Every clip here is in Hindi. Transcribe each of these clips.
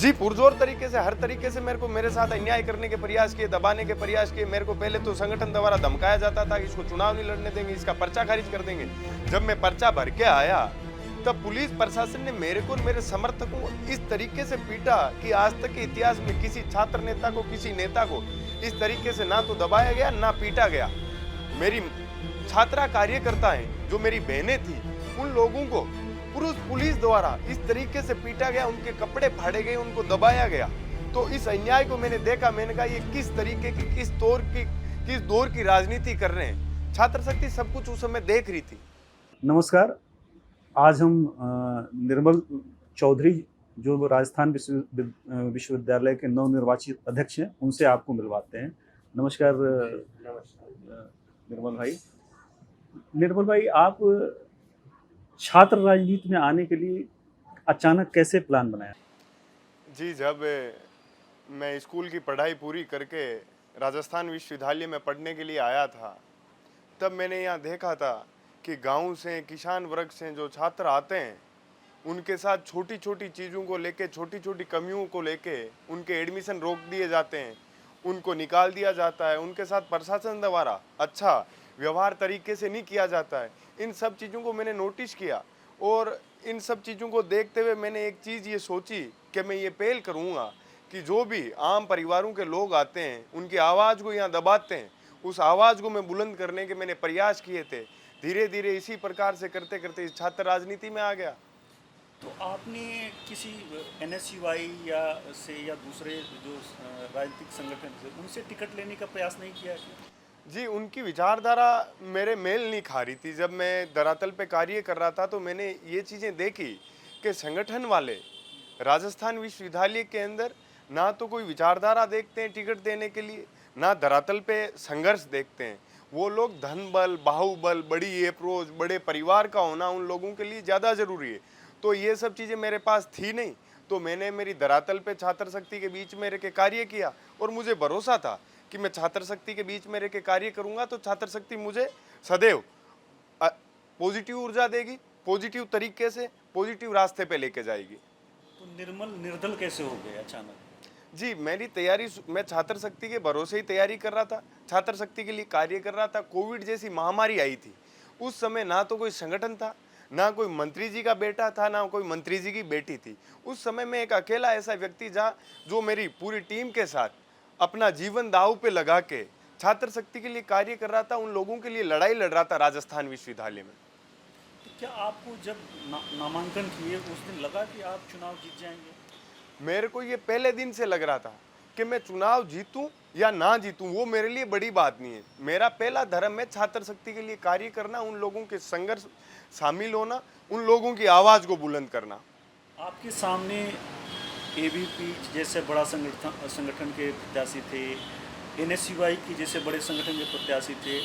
जी, पुरज़ोर तरीके से, हर तरीके से मेरे साथ अन्याय करने के प्रयास किए, दबाने के प्रयास किए। मेरे को पहले तो संगठन द्वारा धमकाया जाता था कि इसको चुनाव नहीं लड़ने देंगे, इसका पर्चा खारिज कर देंगे। जब मैं पर्चा भर के आया, तब पुलिस प्रशासन ने मेरे को और मेरे समर्थकों को इस तरीके से पीटा कि आज तक के इतिहास में किसी छात्र नेता को, किसी नेता को इस तरीके से ना तो दबाया गया, ना पीटा गया। मेरी छात्रा कार्यकर्ता हैं, जो मेरी बहनें थी, उन लोगों को पुलिस द्वारा इस तरीके से पीटा गया, उनके कपड़े फाड़े गए, उनको दबाया गया। तो इस अन्याय को मैंने देखा, मैंने कहा ये किस तरीके की, किस दौर की राजनीति कर रहे हैं। छात्र शक्ति सब कुछ उस समय देख रही थी। नमस्कार। आज हम निर्मल चौधरी जो राजस्थान विश्वविद्यालय के नवनिर्वाचित अध्यक्ष हैं, उनसे आपको मिलवाते हैं। नमस्कार निर्मल भाई। निर्मल भाई, आप छात्र राजनीति में आने के लिए अचानक कैसे प्लान बनाया? जी, जब मैं स्कूल की पढ़ाई पूरी करके राजस्थान विश्वविद्यालय में पढ़ने के लिए आया था, तब मैंने यहाँ देखा था कि गांव से, किसान वर्ग से जो छात्र आते हैं, उनके साथ छोटी छोटी चीज़ों को लेके, छोटी छोटी कमियों को लेके उनके एडमिशन रोक दिए जाते हैं, उनको निकाल दिया जाता है, उनके साथ प्रशासन द्वारा अच्छा व्यवहार तरीके से नहीं किया जाता है। इन सब चीज़ों को मैंने नोटिस किया और इन सब चीज़ों को देखते हुए मैंने एक चीज़ ये सोची कि मैं ये पहल करूँगा कि जो भी आम परिवारों के लोग आते हैं, उनकी आवाज़ को यहाँ दबाते हैं, उस आवाज़ को मैं बुलंद करने के मैंने प्रयास किए थे। धीरे धीरे इसी प्रकार से करते करते इस छात्र राजनीति में आ गया। तो आपने किसी एनएसयूआई या दूसरे जो राजनीतिक संगठन से उनसे टिकट लेने का प्रयास नहीं किया क्या? जी, उनकी विचारधारा मेरे मेल नहीं खा रही थी। जब मैं धरातल पे कार्य कर रहा था तो मैंने ये चीज़ें देखी कि संगठन वाले राजस्थान विश्वविद्यालय के अंदर ना तो कोई विचारधारा देखते हैं टिकट देने के लिए, ना धरातल पे संघर्ष देखते हैं। वो लोग धन बल, बाहुबल, बड़ी अप्रोच, बड़े परिवार का होना उन लोगों के लिए ज़्यादा ज़रूरी है। तो ये सब चीज़ें मेरे पास थी नहीं, तो मैंने मेरी धरातल पे छात्र शक्ति के बीच में रह के कार्य किया और मुझे भरोसा था कि मैं छात्र शक्ति के बीच में रह के कार्य करूंगा तो छात्र शक्ति मुझे सदैव पॉजिटिव ऊर्जा देगी, पॉजिटिव तरीके से, पॉजिटिव रास्ते पे लेके जाएगी। तो निर्मल निर्दल कैसे हो गए अचानक? जी, मेरी तैयारी, मैं छात्र शक्ति के भरोसे ही तैयारी कर रहा था, छात्र शक्ति के लिए कार्य कर रहा था। कोविड जैसी महामारी आई थी, उस समय ना तो कोई संगठन था, ना कोई मंत्री जी का बेटा था, ना कोई मंत्री जी की बेटी थी। उस समय मैं एक अकेला ऐसा व्यक्ति जो मेरी पूरी टीम के साथ अपना जीवन दांव पे लगा के छात्र शक्ति के लिए कार्य कर रहा था, उन लोगों के लिए लड़ाई लड़ रहा था राजस्थान विश्वविद्यालय में। तो क्या आपको जब नामांकन किए उस दिन लगा कि आप चुनाव जीत जाएंगे? मेरे को ये पहले दिन से लग रहा था कि मैं चुनाव जीतूं या ना जीतूं, वो मेरे लिए बड़ी बात नहीं है। मेरा पहला धर्म है छात्र शक्ति के लिए कार्य करना, उन लोगों के संघर्ष शामिल होना, उन लोगों की आवाज़ को बुलंद करना। आपके सामने एबीपी जैसे बड़ा संगठन के प्रत्याशी थे, एनएसयूआई की जैसे बड़े संगठन के प्रत्याशी थे,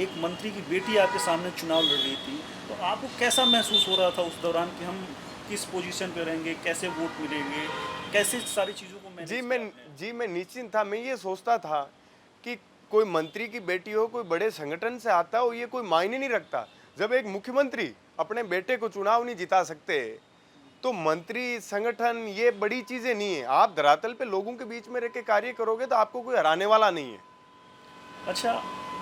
एक मंत्री की बेटी आपके सामने चुनाव लड़ रही थी, तो आपको कैसा महसूस हो रहा था उस दौरान कि हम किस पोजीशन पे रहेंगे, कैसे वोट मिलेंगे, कैसे सारी चीज़ों को जी मैं निश्चिंत था। मैं ये सोचता था कि कोई मंत्री की बेटी हो, कोई बड़े संगठन से आता हो, ये कोई मायने नहीं रखता। जब एक मुख्यमंत्री अपने बेटे को चुनाव नहीं जिता सकते, तो मंत्री, संगठन, ये बड़ी चीजें नहीं है। आप धरातल पे लोगों के बीच में रह के कार्य करोगे तो आपको कोई हराने वाला नहीं है। अच्छा,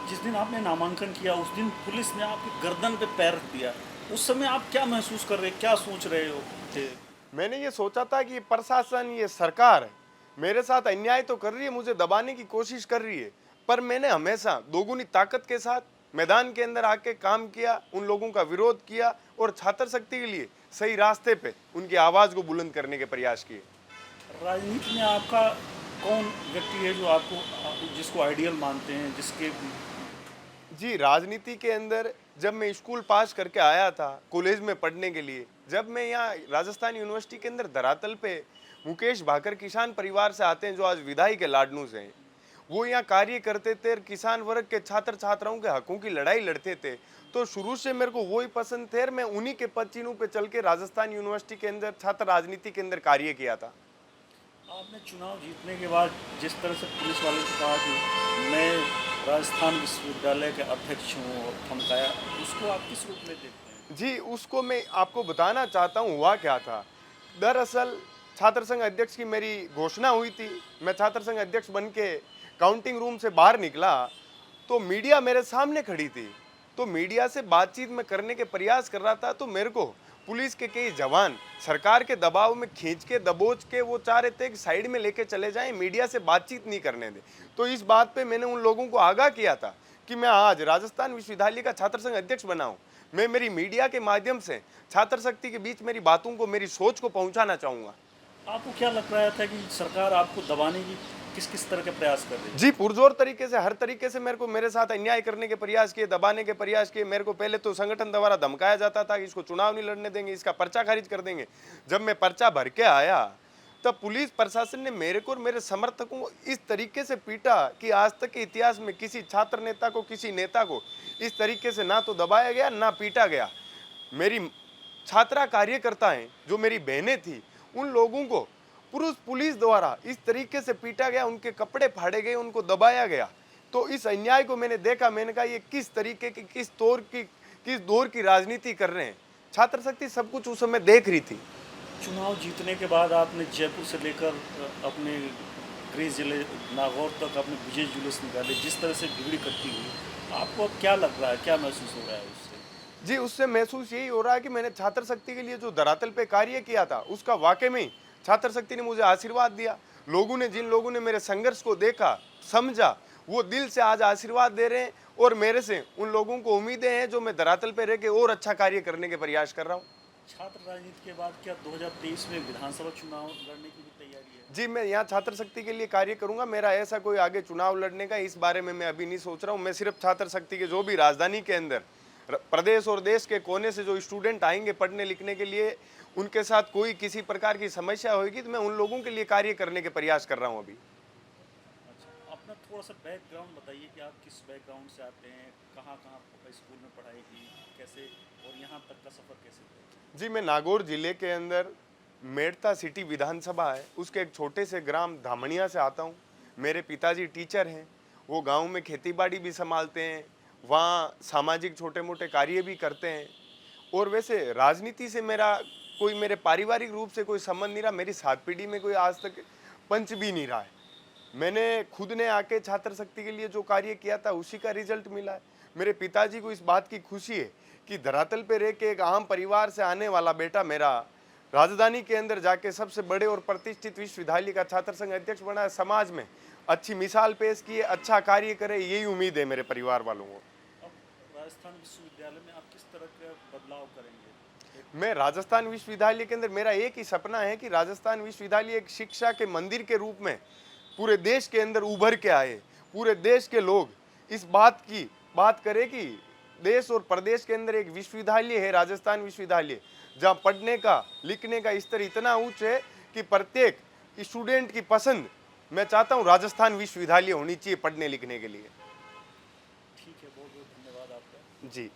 जिस दिन आपने नामांकन किया उस दिन पुलिस ने आपकी गर्दन पे पैर रख दिया, उस समय आप क्या महसूस कर रहे, क्या सोच रहे हो थे? मैंने ये सोचा था कि ये प्रशासन, ये सरकार मेरे साथ अन्याय तो कर रही है, मुझे दबाने की कोशिश कर रही है, पर मैंने हमेशा दोगुनी ताकत के साथ मैदान के अंदर आके काम किया, उन लोगों का विरोध किया और छात्र शक्ति के लिए सही रास्ते पे उनकी आवाज़ को बुलंद करने के प्रयास किए। राजनीति में आपका कौन व्यक्ति है जो जिसको आइडियल मानते हैं, जिसके? जी, राजनीति के अंदर जब मैं स्कूल पास करके आया था कॉलेज में पढ़ने के लिए, जब मैं यहाँ राजस्थान यूनिवर्सिटी के अंदर धरातल पे मुकेश भाकर किसान परिवार से आते हैं, जो आज विधायी के लाडनू से हैं, वो यहाँ कार्य करते थे, किसान वर्ग के छात्र छात्राओं के हकों की लड़ाई लड़ते थे, तो शुरू से मेरे को वही पसंद थे और मैं उन्हीं के पद चिन्हों पे चल के राजस्थान यूनिवर्सिटी के अंदर छात्र राजनीति के अंदर कार्य किया था। आपने चुनाव जीतने के बाद जिस तरह से पुलिस वाले से कहा कि मैं राजस्थान विश्वविद्यालय के अध्यक्ष हूँ और धमकाया, उसको आप किस रूप में देखते हैं? जी, उसको मैं आपको बताना चाहता हूँ हुआ क्या था। दरअसल छात्र संघ अध्यक्ष की मेरी घोषणा हुई थी, मैं छात्र संघ अध्यक्ष बन के काउंटिंग रूम से बाहर निकला तो मीडिया मेरे सामने खड़ी थी। तो मीडिया से बातचीत में करने के प्रयास कर रहा था तो मेरे को पुलिस के कई जवान सरकार के दबाव में खींच के दबोच के वो चाह रहे थे कि साइड में लेके चले जाएं, मीडिया से बातचीत नहीं करने दे। तो इस बात पे मैंने उन लोगों को आगाह किया था कि मैं आज राजस्थान विश्वविद्यालय का छात्र संघ अध्यक्ष बना हूं। मैं मेरी मीडिया के माध्यम से छात्र शक्ति के बीच मेरी बातों को, मेरी सोच को पहुंचाना चाहूँगा। आपको क्या लग रहा था कि सरकार आपको दबाने की किस किस तरह के प्रयास कर रही है? जी, पुरजोर तरीके से, हर तरीके से मेरे साथ अन्याय करने के प्रयास किए, दबाने के प्रयास किए। मेरे को पहले तो संगठन द्वारा धमकाया जाता था कि इसको चुनाव नहीं लड़ने देंगे, इसका पर्चा खारिज कर देंगे। जब मैं पर्चा भर के आया तब पुलिस प्रशासन ने मेरे को और मेरे समर्थकों को इस तरीके से पीटा कि आज तक के इतिहास में किसी छात्र नेता को, किसी नेता को इस तरीके से ना तो दबाया गया ना पीटा गया। मेरी छात्रा कार्यकर्ताएं, जो मेरी बहनें थी, उन लोगों को पुलिस द्वारा इस तरीके से पीटा गया, उनके कपड़े फाड़े गए, उनको दबाया गया। तो इस अन्याय को मैंने देखा, मैंने कहा ये किस तरीके की, किस दौर की राजनीति कर रहे हैं। छात्र शक्ति सब कुछ उस समय देख रही थी। चुनाव जीतने के बाद आपने जयपुर से लेकर अपने गृह जिले नागौर तक अपने विजय जुलूस निकाले, जिस तरह से भीड़ इकट्ठी हुई, आपको अब क्या लग रहा है, क्या महसूस हो रहा है उससे? जी, उससे महसूस यही हो रहा है कि मैंने छात्र शक्ति के लिए जो धरातल पे कार्य किया था उसका वाकई में छात्र शक्ति ने मुझे आशीर्वाद दिया। जिन लोगों ने मेरे संघर्ष को देखा, समझा, वो दिल से आज आशीर्वाद दे रहे हैं और मेरे से उन लोगों को उम्मीदें हैं जो मैं धरातल पे रह के और अच्छा कार्य करने के प्रयास कर रहा हूँ। छात्र राजनीति के बाद क्या 2023 में विधानसभा चुनाव लड़ने की भी तैयारी है? जी, मैं यहाँ छात्र शक्ति के लिए कार्य करूंगा। मेरा ऐसा कोई आगे चुनाव लड़ने का इस बारे में मैं अभी नहीं सोच रहा हूँ। मैं सिर्फ छात्र शक्ति के जो भी राजधानी के अंदर प्रदेश और देश के कोने से जो स्टूडेंट आएंगे पढ़ने लिखने के लिए, उनके साथ कोई किसी प्रकार की समस्या होगी तो मैं उन लोगों के लिए कार्य करने के प्रयास कर रहा हूँ अभी। अच्छा, अपना थोड़ा सा बैकग्राउंड बताइए कि आप किस बैकग्राउंड से आते हैं, कहाँ कहाँ स्कूल में पढ़ाई की, कैसे, और यहाँ तक का सफ़र कैसे था? जी, मैं नागौर जिले के अंदर मेड़ता सिटी विधानसभा है, उसके एक छोटे से ग्राम धामणिया से आता हूँ। मेरे पिताजी टीचर हैं, वो गांव में खेतीबाड़ी भी संभालते हैं, वहाँ सामाजिक छोटे मोटे कार्य भी करते हैं। और वैसे राजनीति से मेरे पारिवारिक रूप से कोई संबंध नहीं रहा। मेरी 7 पीढ़ी में कोई आज तक पंच भी नहीं रहा है। मैंने खुद ने आके छात्र शक्ति के लिए जो कार्य किया था उसी का रिजल्ट मिला है। मेरे पिताजी को इस बात की खुशी है कि धरातल पे रह के एक आम परिवार से आने वाला बेटा मेरा राजधानी के अंदर जाके सबसे बड़े और प्रतिष्ठित विश्वविद्यालय का छात्र संघ अध्यक्ष बना है, समाज में अच्छी मिसाल पेश की है, अच्छा कार्य करे, यही उम्मीद है मेरे परिवार वालों को। अब राजस्थान विश्वविद्यालय में आप किस तरह का बदलाव करेंगे? मैं राजस्थान विश्वविद्यालय के अंदर, मेरा एक ही सपना है कि राजस्थान विश्वविद्यालय एक शिक्षा के मंदिर के रूप में पूरे देश के अंदर उभर के आए। पूरे देश के लोग इस बात की बात करें कि देश और प्रदेश के अंदर एक विश्वविद्यालय है, राजस्थान विश्वविद्यालय, जहाँ पढ़ने का, लिखने का स्तर इतना उच्च है कि प्रत्येक स्टूडेंट की पसंद मैं चाहता हूँ राजस्थान विश्वविद्यालय होनी चाहिए पढ़ने लिखने के लिए। ठीक है, बहुत बहुत धन्यवाद आपका। जी।